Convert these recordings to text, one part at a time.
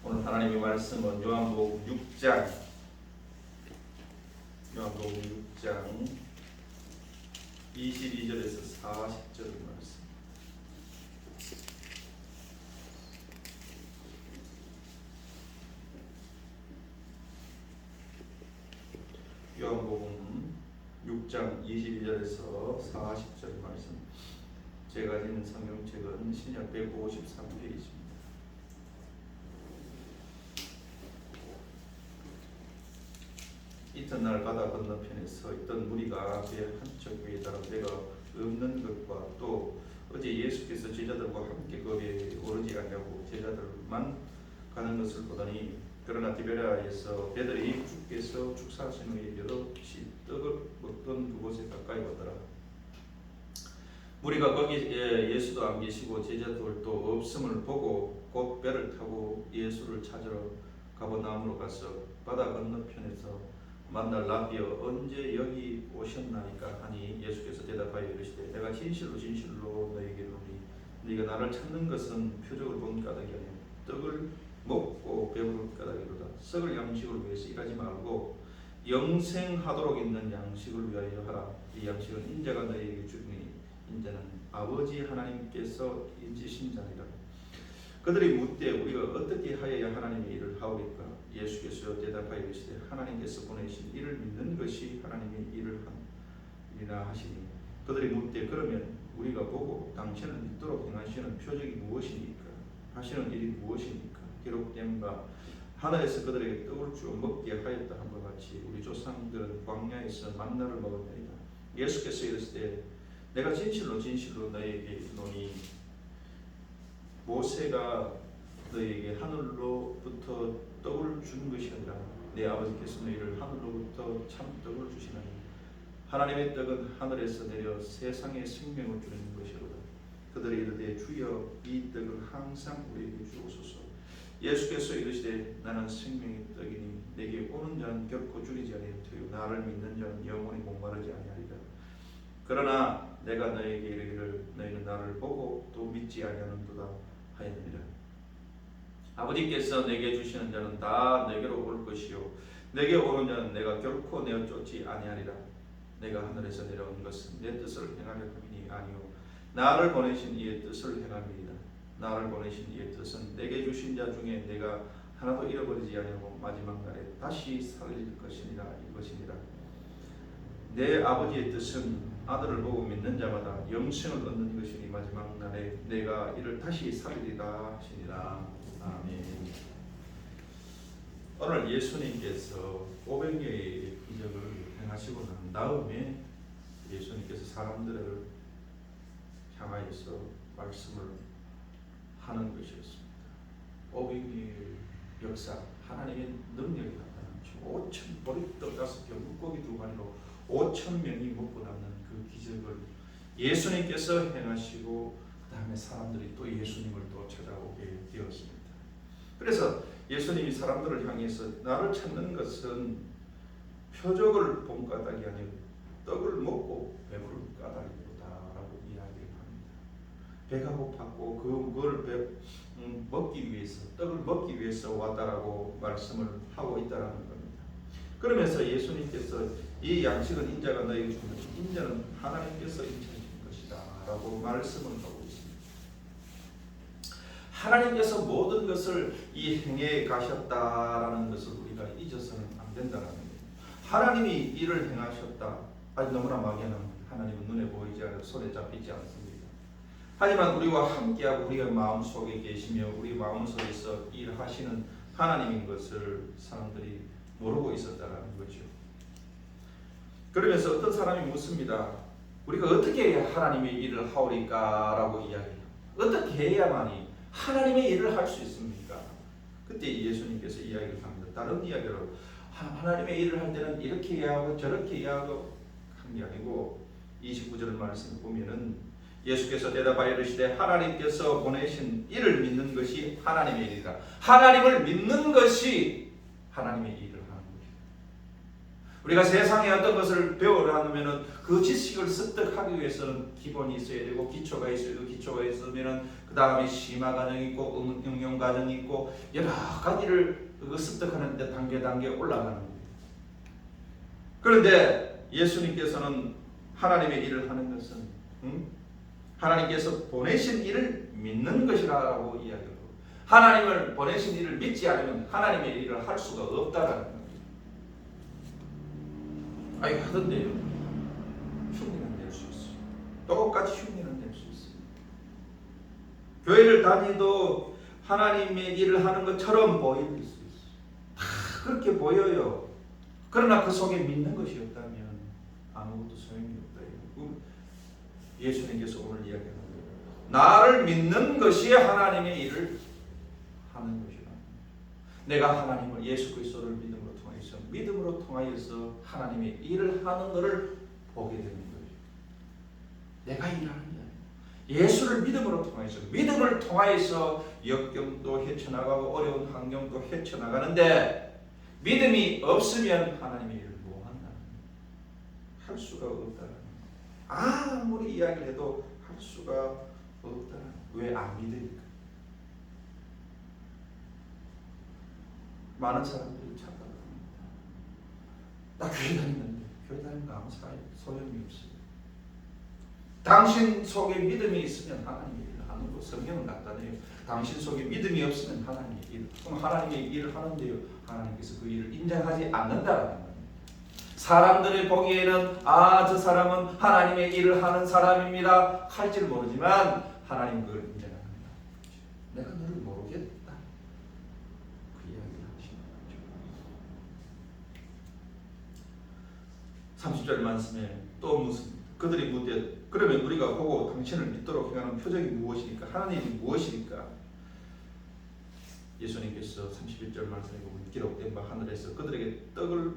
오늘 하나님의 말씀은 요한복음 6장 22절에서 40절 말씀. 요한복음 6장 22절에서 40절 말씀. 제가 읽는 성경책은 신약 153페이지입니다. 이튿날 바다 건너편에서 있던 무리가 배 한쪽 위에 달아 배가 없는 것과 또 어제 예수께서 제자들과 함께 그 배에 오르지 않냐고 제자들만 가는 것을 보더니 그러나 디베랴에서 배들이 주께서 축사하신 후에 여럿이 떡을 먹던 그곳에 가까이 오더라. 무리가 거기에 예수도 안 계시고 제자들도 없음을 보고 곧 배를 타고 예수를 찾으러 가버나움으로 가서 바다 건너편에서 만날 라비어 언제 여기 오셨나이까 하니 예수께서 대답하여 이르시되 내가 진실로 진실로 너에게 이르노니 네가 나를 찾는 것은 표적을 본 까닭이 아니요 떡을 먹고 배부를 까닭이로다. 썩을 양식을 위해서 일하지 말고 영생하도록 있는 양식을 위하여 하라. 이 양식은 인자가 너에게 주니 인자는 아버지 하나님께서 인지신 자니라. 그들이 묻되 우리가 어떻게 하여야 하나님의 일을 하오리까? 예수께서 대답하여 이르시되 하나님께서 보내신 이를 믿는 것이 하나님의 일을 함이라 하시니 그들이 묻되 그러면 우리가 보고 당신을 믿도록 행하시는 표적이 무엇이니까? 하시는 일이 무엇이니까? 기록된 바 하늘에서 그들에게 떡을 주어 먹게 하였다 함과 같이 우리 조상들은 광야에서 만나를 먹었나이다. 예수께서 이르시되 내가 진실로 진실로 너에게 이르노니 모세가 너에게 하늘로부터 떡을 준 것이 아니라 내 아버지께서 너희를 하늘로부터 참 떡을 주시나니 하나님의 떡은 하늘에서 내려 세상에 생명을 주는 것이로다. 그들이 이르되 주여 이 떡을 항상 우리에게 주옵소서. 예수께서 이르시되 나는 생명의 떡이니 내게 오는 자는 결코 줄이지 아니하리요 나를 믿는 자는 영원히 목마르지 아니하리라. 그러나 내가 너에게 이르기를 너희는 나를 보고 또 믿지 아니하는도다 하였느니라. 아버지께서 내게 주시는 자는 다 내게로 올 것이요 내게 오는 자는 내가 결코 내어 쫓지 아니하리라. 내가 하늘에서 내려온 것은 내 뜻을 행하려 함이니 아니요 나를 보내신 이의 뜻을 행함이니라. 나를 보내신 이의 뜻은 내게 주신 자 중에 내가 하나도 잃어버리지 아니하고 마지막 날에 다시 살릴 것이니라 이것이니라. 내 아버지의 뜻은 아들을 보고 믿는 자마다 영생을 얻는 것이니 마지막 날에 내가 이를 다시 살리리라 하시니라. 아멘. 오늘 예수님께서 500여의 기적을 행하시고 난 다음에 예수님께서 사람들을 향하여서 말씀을 하는 것이었습니다. 500여의 역사, 하나님의 능력이 나타나죠. 5천 보리떡 5개, 물고기 2마리로 5천 명이 먹고 남는 그 기적을 예수님께서 행하시고 그 다음에 사람들이 또 예수님을 또 찾아오게 되었습니다. 그래서 예수님이 사람들을 향해서 나를 찾는 것은 표적을 본 까닭이 아니요 떡을 먹고 배부를 까닭이로다 라고 이야기를 합니다. 배가 고팠고 그걸 먹기 위해서 떡을 먹기 위해서 왔다라고 말씀을 하고 있다라는 겁니다. 그러면서 예수님께서 이 양식은 인자가 너에게 준 것이 인자는 하나님께서 인자해 준 것이다 라고 말씀을 하고 있습니다. 하나님께서 모든 것을 이 행해 가셨다라는 것을 우리가 잊어서는 안 된다는 겁니다. 하나님이 일을 행하셨다. 아주 너무나 막연한 하나님은 눈에 보이지 않고 손에 잡히지 않습니다. 하지만 우리와 함께하고 우리가 마음속에 계시며 우리 마음속에서 일하시는 하나님인 것을 사람들이 모르고 있었다는 거죠. 그러면서 어떤 사람이 묻습니다. 우리가 어떻게 해야 하나님의 일을 하오리까? 라고 이야기해요. 어떻게 해야만이 하나님의 일을 할 수 있습니까? 그때 예수님께서 이야기를 합니다. 다른 이야기로 하나님의 일을 할 때는 이렇게 해야 하고 저렇게 해야 하고 한 게 아니고 29절 말씀을 보면은 예수께서 대답하여 이르시되 하나님께서 보내신 이를 믿는 것이 하나님의 일이다. 하나님을 믿는 것이 하나님의 일을 하는 것이다. 우리가 세상에 어떤 것을 배우려 하면은 그 지식을 습득하기 위해서는 기본이 있어야 되고 기초가 있어야 되고 기초가 있으면은 그 다음에 심화 과정이 있고 응용 과정이 있고 여러 가지를 그 습득하는 데 단계 올라가는 거예요. 그런데 예수님께서는 하나님의 일을 하는 것은 하나님께서 보내신 일을 믿는 것이라고 이야기하고 하나님을 보내신 일을 믿지 않으면 하나님의 일을 할 수가 없다라는 거예요. 아이 하던데요. 흉내는 낼 수 있어요. 똑같이 흉내는 낼 수 있어요. 교회를 다니도 하나님의 일을 하는 것처럼 보일 수 있어요. 다 그렇게 보여요. 그러나 그 속에 믿는 것이 없다면 아무것도 소용이 없다. 예수님께서 오늘 이야기하는 거예요. 나를 믿는 것이 하나님의 일을 하는 것이다. 내가 하나님을 예수 그리스도를 믿음으로 통하여서 하나님의 일을 하는 것을 보게 되는 거예요. 내가 일하는 게 아니에요. 예수를 믿음으로 통하여서 믿음을 통하여서 역경도 헤쳐나가고 어려운 환경도 헤쳐나가는데 믿음이 없으면 하나님의 일을 못한다는 거예요. 할 수가 없다는 거예요. 아무리 이야기를 해도 할 수가 없다는 거예요. 왜 안 믿으니까. 많은 사람들이 착각합니다. 나 교회 다니는데 교회 다니는 거 아무 소용이 없어요. 당신 속에 믿음이 있으면 하나님의 일을 하는 거 성경은 간단해요. 당신 속에 믿음이 없으면 하나님의 일을 하는데요. 하나님께서 그 일을 인정하지 않는다는 겁니다. 사람들이 보기에는 저 사람은 하나님의 일을 하는 사람입니다 할지를 모르지만 하나님 그걸 인정합니다. 내가 너를 모르겠다. 그 이야기를 하시는 거죠. 30절 말씀에 또 무슨 그들이 묻되 그러면 우리가 보고 당신을 믿도록 행하는 표적이 무엇이니까 하나님이 무엇이니까 예수님께서 31절 말씀에 보면 기록된 바 하늘에서 그들에게 떡을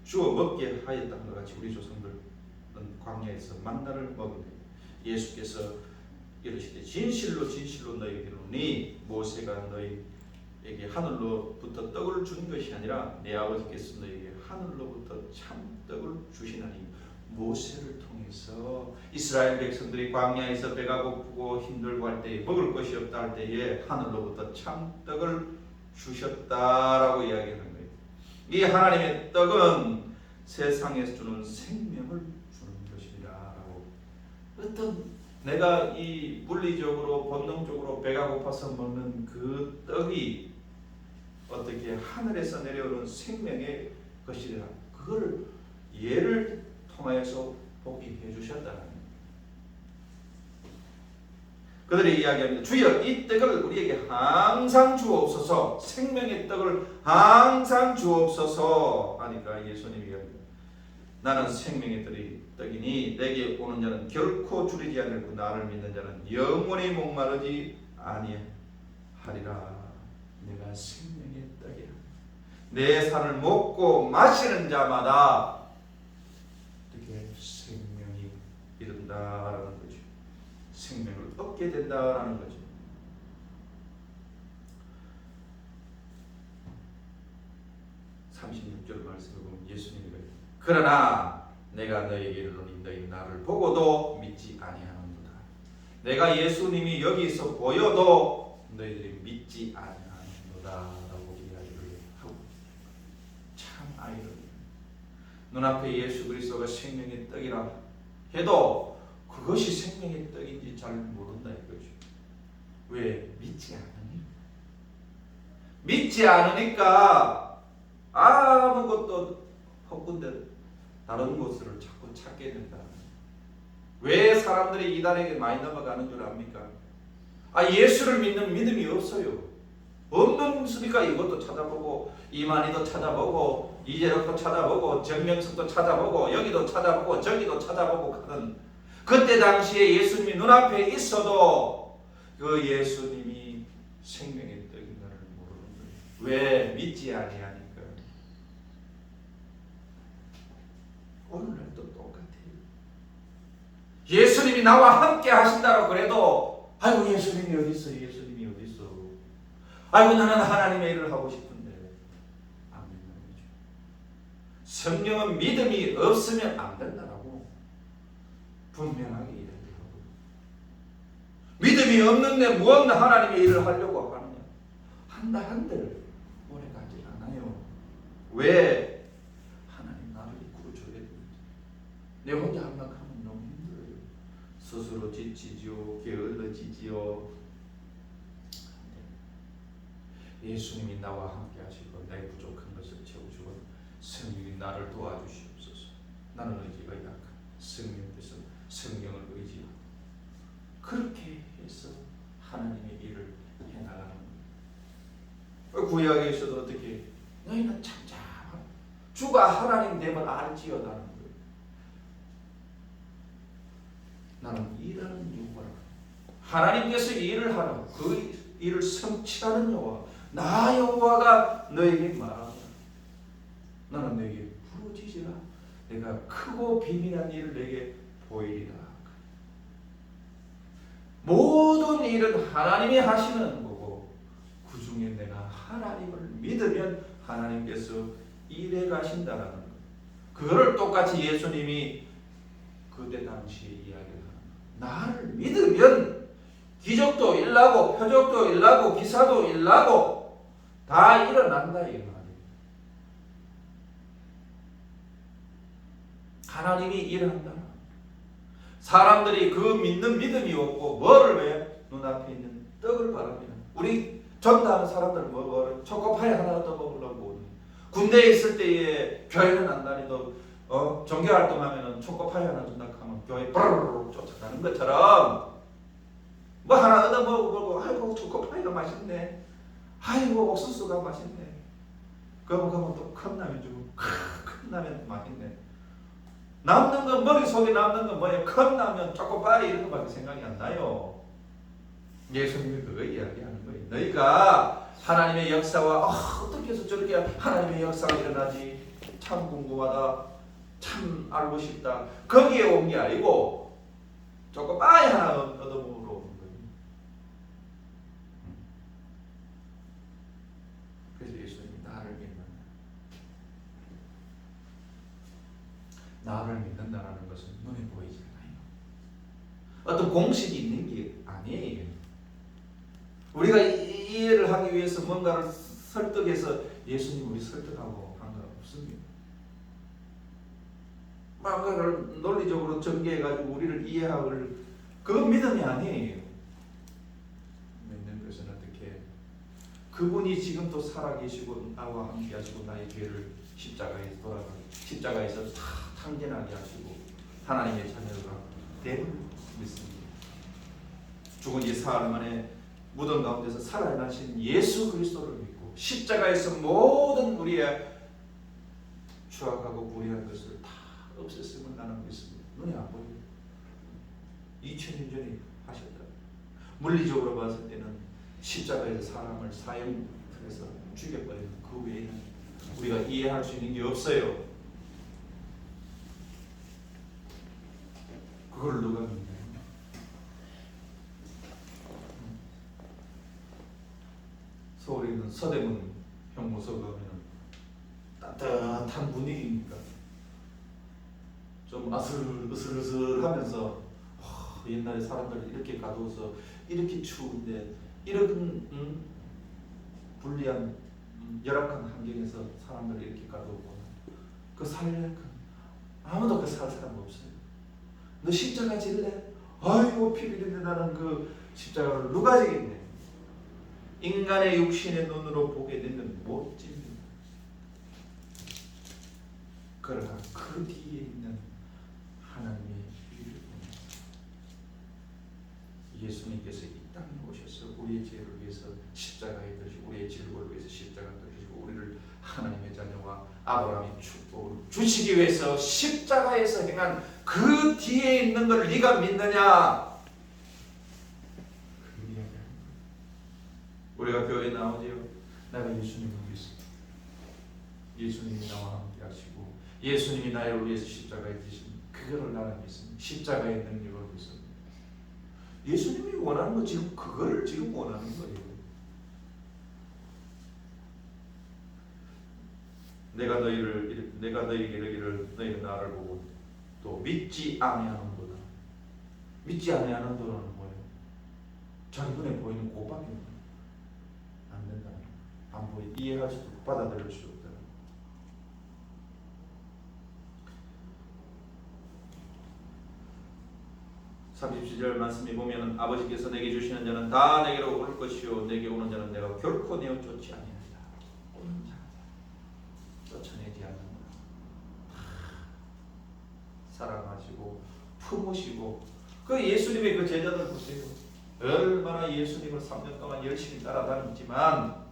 주어 먹게 하였다는 것 같이 우리 조상들은 광야에서 만나를 먹으며 예수께서 이르시되 진실로 너희에게 이르노니 모세가 너희에게 하늘로부터 떡을 준 것이 아니라 내 아버지께서 너희에게 하늘로부터 참 떡을 주시나니 모세를 통해서 이스라엘 백성들이 광야에서 배가 고프고 힘들고 할 때에 먹을 것이 없다 할 때에 하늘로부터 참 떡을 주셨다라고 이야기하는 거예요. 이 하나님의 떡은 세상에서 주는 생명을 주는 것이라고. 어떤 내가 이 물리적으로 본능적으로 배가 고파서 먹는 그 떡이 어떻게 하늘에서 내려오는 생명의 것이라 그걸 예를 통하여서 복기해 주셨다는 거예요. 그들이 이야기합니다. 주여 이 떡을 우리에게 항상 주옵소서. 생명의 떡을 항상 주옵소서 하니까 예수님이 이야기합니다. 나는 생명의 떡이니 내게 오는 자는 결코 줄이지 않고 나를 믿는 자는 영원히 목마르지 아니하리라. 내가 생명의 떡이라. 내 살을 먹고 마시는 자마다 어떻게 생명이 이른다라는 거죠. 생명을 얻게 된다라는 거죠. 말씀을 보면 예수님이 그러나 내가 너희에게 이르노니 너희 나를 보고도 믿지 아니하는도다. 내가 예수님이 여기서 보여도 너희들이 믿지 아니하는도다 라고 이야기를 하고 참 아이러니해요. 눈앞에 예수 그리스도가 생명의 떡이라 해도 그것이 생명의 떡인지 잘 모른다 이거죠. 왜? 믿지 않으니? 믿지 않으니까 아무것도 헛군데 다른 것을 자꾸 찾게 된다. 왜 사람들이 이단에게 많이 넘어가는 줄 압니까? 예수를 믿는 믿음이 없어요. 없는니까 이것도 찾아보고 이만희도 찾아보고 이재력도 찾아보고 정명석도 찾아보고 여기도 찾아보고 저기도 찾아보고 하는 그때 당시에 예수님이 눈앞에 있어도 그 예수님이 생명의 떡인가를 모르는 거예요. 왜? 믿지 아니하니까. 오늘날도 똑같아요. 예수님이 나와 함께 하신다고 그래도 아이고 예수님이 어디 있어? 예수님이 어디 있어? 아이고 나는 하나님의 일을 하고 싶은데 안 믿는 거죠. 성령은 믿음이 없으면 안 된다라고 분명하게 이야기하고, 믿음이 없는데 무언가 하나님의 일을 하려고 하느냐? 한다 한들 오래 가지 않아요. 왜? 하나님 나를 이끌어줘야 됩니다. 내 혼자 함락하면 너무 힘들어요. 스스로 지치지요, 게을러지지요. 예수님이 나와 함께 하시고 나의 부족한 것을 채워주고 성령이 나를 도와주시옵소서. 나는 의지가 약한 성령께서 성령을 의지하고 그렇게 해서 하나님의 일을 해나가는 거예요. 구약에서도 어떻게 너희는 잠잠하고 주가 하나님 됨을 알지어다는 거예요. 나는 일하는 여호와라. 하나님께서 일을 하라고 그 일을 성취하는 여호와 나 여호와가 너에게 말하노라. 나는 너에게 부르짖으라. 내가 크고 비밀한 일을 내게 보이리라. 모든 일은 하나님이 하시는 거고 그 중에 내가 하나님을 믿으면 하나님께서 일해 가신다라는 거. 그거를 똑같이 예수님이 그때 당시에 이야기를 하는 거예요. 나를 믿으면 기적도 일나고 표적도 일나고 기사도 일나고 다 일어난다 이 말이에요. 하나님이 일한다. 사람들이 그 믿는 믿음이 없고 뭐를 왜? 눈앞에 있는 떡을 바랍니다. 우리 전도하는 사람들은 뭐를? 초코파이 하나 더 먹으려고. 군대에 있을 때에 교회는 안 다니도 종교활동하면 초코파이 하나 준다 하면 교회 브르르 쫓아가는 것처럼 뭐 하나 얻어 먹고 아이고 초코파이가 맛있네. 아이고 옥수수가 맛있네. 그러면 또 컵라면 주고 컵라면 맛있네. 남는 건 머릿속에 남는 건 뭐예요? 컵라면 초코파이 이런 거밖에 생각이 안 나요. 예수님이 그거 이야기하는 거예요. 너희가 하나님의 역사와 어떻게 해서 저렇게 하나님의 역사가 일어나지 참 궁금하다. 참 알고 싶다. 거기에 온 게 아니고 초코파이 하나 얻어먹으러 나를 믿는다는 것은 눈에 보이지 않아요. 어떤 공식이 있는 게 아니에요. 우리가 이해를 하기 위해서 뭔가를 설득해서 예수님 우리 설득하고 한 건 없습니다. 뭔가를 논리적으로 전개해가지고 우리를 이해하고 그건 믿음이 아니에요. 믿는 것은 어떻게 그분이 지금도 살아계시고 나와 함께 하시고 나의 죄를 십자가에서 다 탕진하게 하시고 하나님의 자녀가 됨을 믿습니다. 죽은 지 사흘 만에 무덤 가운데서 살아나신 예수 그리스도를 믿고 십자가에서 모든 우리의 추악하고 불의한 것을 다 없앴음을 나는 믿습니다. 눈에 안 보여요. 2000년 전에 하셨다. 물리적으로 봤을 때는 십자가에서 사람을 사형해서 죽여버리는 그 외에는 우리가 이해할 수 있는 게 없어요. 그걸 누가 믿나요? 서울에 있는 서대문 형무소 가면 따뜻한 분위기니까 좀 으슬으슬하면서 옛날에 사람들 이렇게 가두어서 이렇게 추운데 이런 불리한 열악한 환경에서 사람들을 이렇게 가두고 그 살려니까 아무도 그 살 사람 없어요. 너 십자가 질래? 아이고 피 흘리는 나는 그 십자가를 누가 지겠네. 인간의 육신의 눈으로 보게 되면 못 집니다. 그러나 그 뒤에 있는 하나님의 일을 보면서 예수님께서 이 땅에 오셔서 우리의 죄를 위해서 십자가에 들으시고 우리의 질고를 위해서 십자가에 들으시고 우리를 하나님의 자녀와 아브라함의 축복을 주시기 위해서 십자가에서 행한 그 뒤에 있는 걸 네가 믿느냐? 그 이야기하는 거예요. 우리가 교회에 나오지요. 내가 예수님을 믿습니다. 예수님이 나와 함께 하시고 예수님이 나를 위해서 십자가에 지신 그거를 나는 믿습니다. 십자가의 능력을 믿습니다. 예수님이 원하는 거 지금 그거를 지금 원하는 거예요. 내가 너희에게 이르기를 너희는 나를 보고 또 믿지 아니하는도다. 믿지 아니하는 도는 뭐예요? 자기 눈에 보이는 그것밖에 안 된다. 안 보이 이해할 수도 없고 받아들일 수 없다. (37절) 말씀에 보면은 아버지께서 내게 주시는 자는 다 내게로 올 것이요 내게 오는 자는 내가 결코 내어 쫓지 아니하리라. 오는 자 쫓아내지 않는 사랑하시고 품으시고 그 예수님의 그 제자들 보세요. 얼마나 예수님을 3년 동안 열심히 따라다녔지만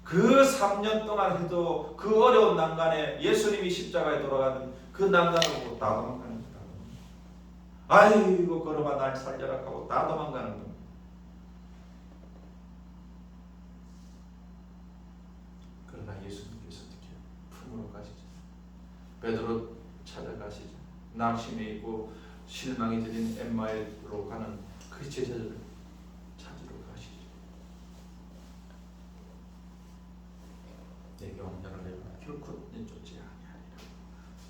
그 3년 동안 해도 그 어려운 난간에 예수님이 십자가에 돌아가는 그 난간을 보고 다 도망가는 거다. 아이고 걸어봐 날 살려라 하고 다 도망가는 겁니다. 그러나 예수님께서 어떻게 품으로 가시죠. 베드로 찾아가시죠. 낙심해 있고 실망이 들린 엠마오로 가는 그 제자들을 찾으러 가시죠. 내게 오는 자를 내가 결코 내쫓지 아니하리라.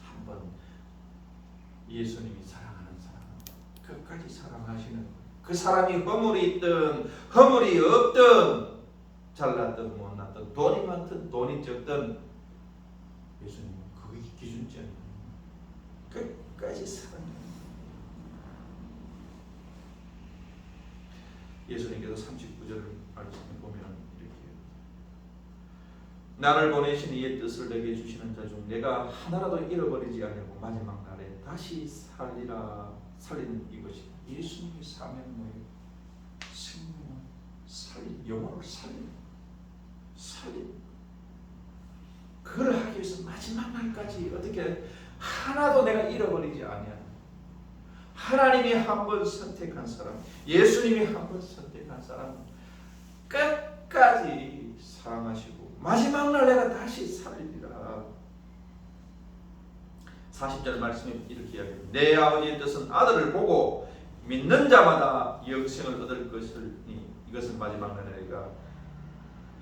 한번 예수님이 사랑하는 사람 끝까지 사랑하시는 그 사람이 허물이 있든 허물이 없든 잘났든 못났든 돈이 많든 돈이 적든 예수님은 그게 기준점이에요. 끝까지 사랑해요. 예수님께서 39절 말씀에 보면 이렇게 나를 보내신 이의 뜻을 내게 주시는 자 중 내가 하나라도 잃어버리지 않고 마지막 날에 다시 살리는 이것이 예수님의 사명은 뭐예요? 생명을 살린 영혼을 살린 그걸 하기 위해서 마지막 날까지 어떻게 하나도 내가 잃어버리지 아니하는 하나님이 한 번 선택한 사람, 예수님이 한 번 선택한 사람 끝까지 사랑하시고 마지막 날 내가 다시 살리리라. 40절 말씀에 이렇게 이야기합니다. 내 아버지의 뜻은 아들을 보고 믿는 자마다 영생을 얻을 것이니 이것은 마지막 날에 내가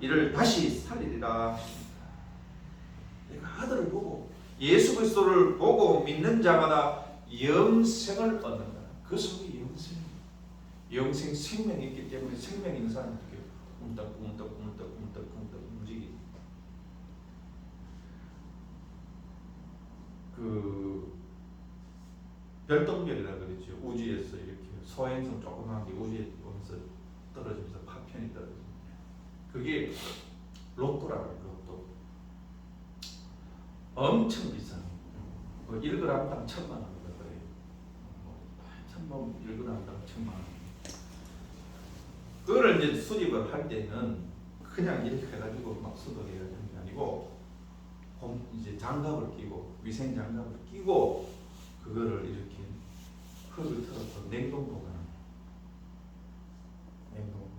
이를 다시 살리리라. 내가 아들을 보고 예수 그리스도를 보고 믿는 자마다 영생을 얻는다. 그 속에 영생 생명이 있기 때문에 생명이 있는 사람이 어떻게 꿈떡꿈떡 움직이지. 그 별똥별이라 그러죠. 우주에서 이렇게 소행성 조그만 게 우주에 오면서 떨어지면서 파편이 떨어집니다. 그게 로또라고 해요. 로또. 엄청 비싼. 1g당 1,000만 원. 1g당 1,000만 원. 그거를 이제 수집을 할 때는 그냥 이렇게 해가지고 막 수거해야 되는 게 아니고 이제 장갑을 끼고 위생 장갑을 끼고 그거를 이렇게 흙을 털어서 냉동 보관합니다. 냉동 보관.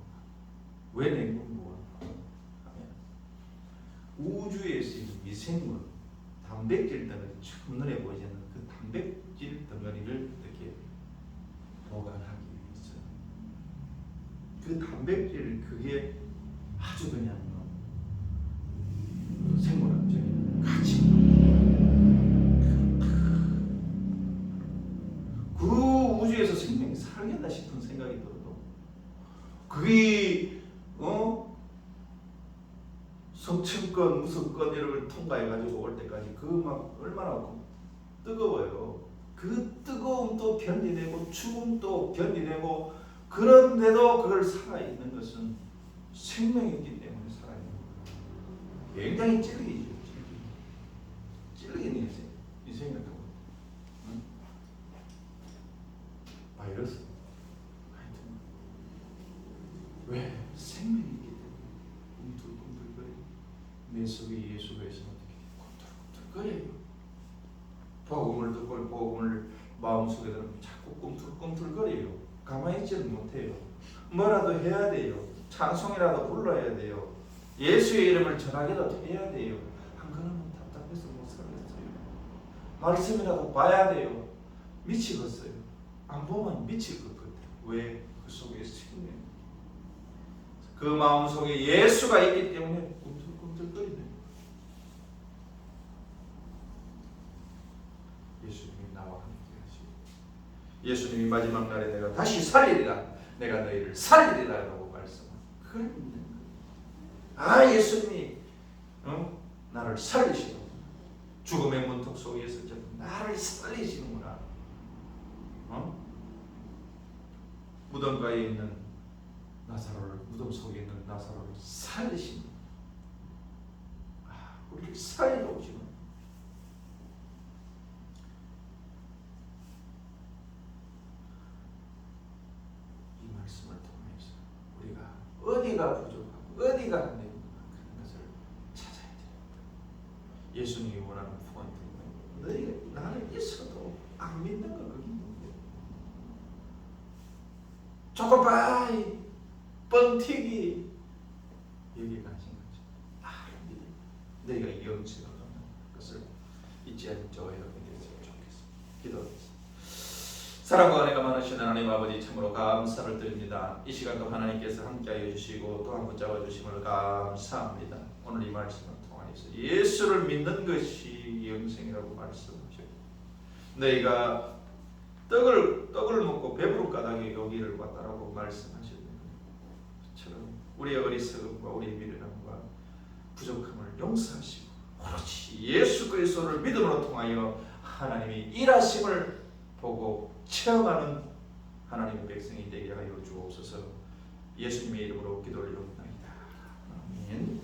왜 냉동 보관하면 우주에서 있는 미생물 단백질 덩어리 첫눈에 보이지 않는 그 단백질 덩어리를 이렇게 보관하기 위해서 그 단백질 그게 아주 그냥 생물학적인 가치. 그 우주에서 생명이 살겠나 싶은 생각이 들어도 그게 성층권 무슨 건 이런 걸 통과해 가지고 올 때까지 그 막 얼마나 뜨거워요. 그 뜨거움도 견디내고 추움도 견디내고 그런데도 그걸 살아있는 것은 생명이기 때문에 살아있는 거예요. 굉장히 찔리죠. 찔리는 이 생각하고 응? 바이러스 하여튼 왜 생명이기 때문에 꿈틀꿈틀거려. 내 속에 예수가 있으면 어떻게 꿈틀꿈틀거려요. 복음을 듣고 복음을 마음속에 들으면 자꾸 꿈틀꿈틀거려요. 가만히 있지는 못해요. 뭐라도 해야 돼요. 찬송이라도 불러야 돼요. 예수의 이름을 전하기라도 해야 돼요. 안 그러면 답답해서 못 살겠어요. 말씀이라도 봐야 돼요. 미치겠어요. 안 보면 미칠 것 같아요. 왜? 그 속에 생명. 그 마음속에 예수가 있기 때문에 꿈틀꿈틀거리네요. 예수님이 마지막 날에 내가 다시 살리리라, 내가 너희를 살리리라 라고 말씀하고, 그걸 믿는 거예요. 예수님이 나를 살리시는구나. 죽음의 문턱 속에 있을 때 나를 살리시는구나. 무덤가에 있는 나사로를, 무덤 속에 있는 나사로를 살리신, 우리를 살리러 오시는, 이 말씀을 통해서 우리가 어디가 부족하고 어디가 안 되는가 그런 것을 찾아야 됩니다. 예수님이 원하는 포인트는 너희가 나를 있어도 안 믿는 거 거기 있는데, 초코파이, 뻥튀기, 여기가 아닌 거죠. 너희가 영생을 얻는 것을 잊지 않는 저와 여러분이 되었으면 좋겠습니다. 기도하겠습니다. 사랑과 은혜가 많으신 하나님 아버지, 참으로 감사를 드립니다. 이 시간도 하나님께서 함께하여 주시고 또 한 번 붙잡아 주심을 감사합니다. 오늘 이 말씀을 통하여서 예수를 믿는 것이 영생이라고 말씀하셨고, 너희가 떡을 먹고 배부른 까닭에 여기를 왔다라고 말씀하셨는데, 그처럼 우리의 어리석음과 우리의 미련함과 부족함을 용서하시고 오로지 예수 그리스도를 믿음으로 통하여 하나님이 일하심을 보고 체험하는 하나님의 백성이 되게 하여 주옵소서. 예수님의 이름으로 기도를 드립니다. 아멘.